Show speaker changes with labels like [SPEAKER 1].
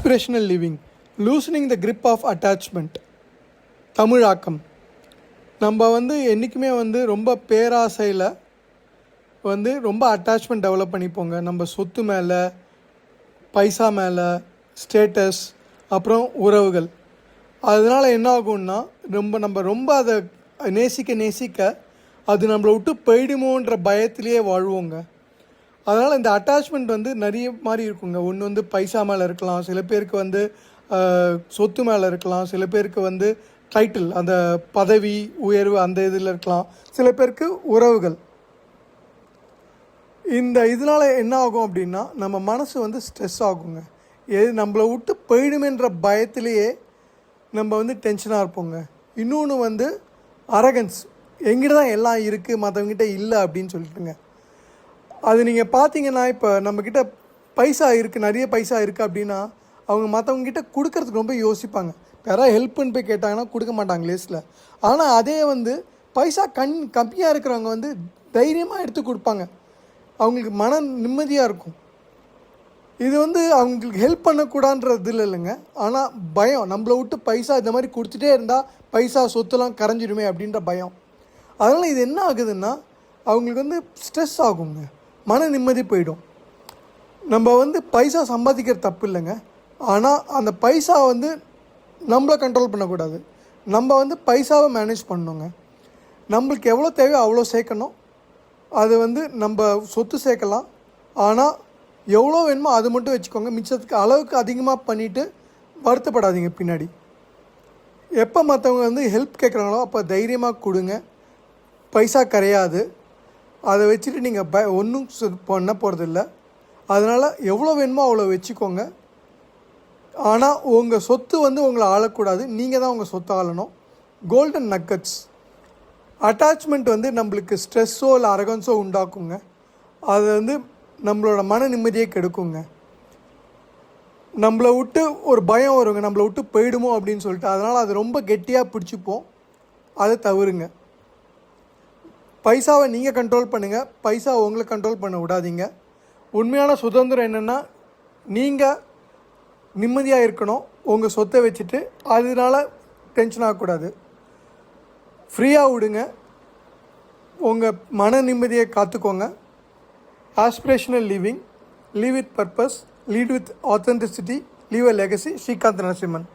[SPEAKER 1] Aspirational living loosening the grip of attachment. தமிழாக்கம். நம்ம என்றைக்குமே ரொம்ப பேராசையில் ரொம்ப அட்டாச்மெண்ட் டெவலப் பண்ணிப்போங்க. நம்ம சொத்து மேலே, பைசா மேலே, ஸ்டேட்டஸ், அப்புறம் உறவுகள். அதனால் என்ன ஆகும்னா நம்ம ரொம்ப அதை நேசிக்க அது நம்மளை விட்டு போயிடுமோன்ற பயத்திலேயே வாழ்வோங்க. அதனால் இந்த அட்டாச்மெண்ட் நிறைய மாதிரி இருக்குங்க. ஒன்று பைசா மேலே இருக்கலாம், சில பேருக்கு சொத்து மேலே இருக்கலாம், சில பேருக்கு டைட்டில், அந்த பதவி உயர்வு அந்த இதில் இருக்கலாம், சில பேருக்கு உறவுகள். இந்த இதனால் என்ன ஆகும் அப்படின்னா நம்ம மனசு ஸ்ட்ரெஸ் ஆகுங்க. நம்மளை விட்டு போயிடுமேன்ற பயத்திலேயே நம்ம டென்ஷனாக இருப்போங்க. இன்னொன்று அரகன்ஸ், எங்கிட்ட தான் எல்லாம் இருக்குது, மற்றவங்கிட்ட இல்லை அப்படின்னு சொல்லிட்டுங்க. அது நீங்கள் பார்த்தீங்கன்னா, இப்போ நம்மக்கிட்ட பைசா இருக்குது, நிறைய பைசா இருக்குது அப்படின்னா அவங்க மற்றவங்ககிட்ட கொடுக்கறதுக்கு ரொம்ப யோசிப்பாங்க. யாராவது ஹெல்ப்புன்னு போய் கேட்டாங்கன்னா கொடுக்க மாட்டாங்க லேஸில். ஆனால் அதே பைசா கம்மியாக இருக்கிறவங்க தைரியமாக எடுத்து கொடுப்பாங்க. அவங்களுக்கு மன நிம்மதியாக இருக்கும். இது அவங்களுக்கு ஹெல்ப் பண்ணக்கூடாதுன்றது இல்லைங்க. ஆனால் பயம், நம்மளை விட்டு பைசா இந்த மாதிரி கொடுத்துட்டே இருந்தால் பைசா சொத்துலாம் கரைஞ்சிடுமே அப்படின்ற பயம். அதனால் இது என்ன ஆகுதுன்னா அவங்களுக்கு ஸ்ட்ரெஸ் ஆகுங்க, மன நிம்மதி போயிடும். நம்ம பைசா சம்பாதிக்கிற தப்பு இல்லைங்க. ஆனால் அந்த பைசா நம்மளை கண்ட்ரோல் பண்ணக்கூடாது. நம்ம பைசாவை மேனேஜ் பண்ணணுங்க. நம்மளுக்கு எவ்வளோ தேவையோ அவ்வளோ சேர்க்கணும். அது நம்ம சொத்து சேர்க்கலாம், ஆனால் எவ்வளோ வேணுமோ அது மட்டும் வச்சுக்கோங்க. மிச்சத்துக்கு அளவுக்கு அதிகமாக பண்ணிவிட்டு வருத்தப்படாதீங்க பின்னாடி. எப்போ மற்றவங்க ஹெல்ப் கேட்குறாங்களோ அப்போ தைரியமாக கொடுங்க. பைசா கரையாது. அதை வச்சுட்டு நீங்கள் ஒன்றும் பண்ண போகிறதில்ல. அதனால் எவ்வளோ வேணுமோ அவ்வளோ வச்சுக்கோங்க. ஆனால் உங்கள் சொத்து உங்களை ஆளக்கூடாது, நீங்கள் தான் உங்கள் சொத்தை ஆளணும். Golden nuggets. அட்டாச்மெண்ட் நம்மளுக்கு ஸ்ட்ரெஸ்ஸோ இல்லை அரகன்ஸோ உண்டாக்குங்க. அது நம்மளோட மன நிம்மதியை கெடுக்குங்க. நம்மளை விட்டு ஒரு பயம் வருங்க, நம்மளை விட்டு போயிடுமோ அப்படின்னு சொல்லிட்டு. அதனால் அது ரொம்ப கெட்டியாக பிடிச்சிப்போம். அதை தவிருங்க. பைசாவை நீங்கள் கண்ட்ரோல் பண்ணுங்கள், பைசா உங்களை கண்ட்ரோல் பண்ண விடாதீங்க. உண்மையான சுதந்திரம் என்னென்னா நீங்கள் நிம்மதியாக இருக்கணும். உங்கள் சொத்தை வச்சுட்டு அதனால டென்ஷன் ஆகக்கூடாது. ஃப்ரீயாக விடுங்க. உங்கள் மன நிம்மதியை காத்துக்கோங்க. Aspirational living, leave with purpose, lead with authenticity, leave a legacy. Srikanth Narasimhan.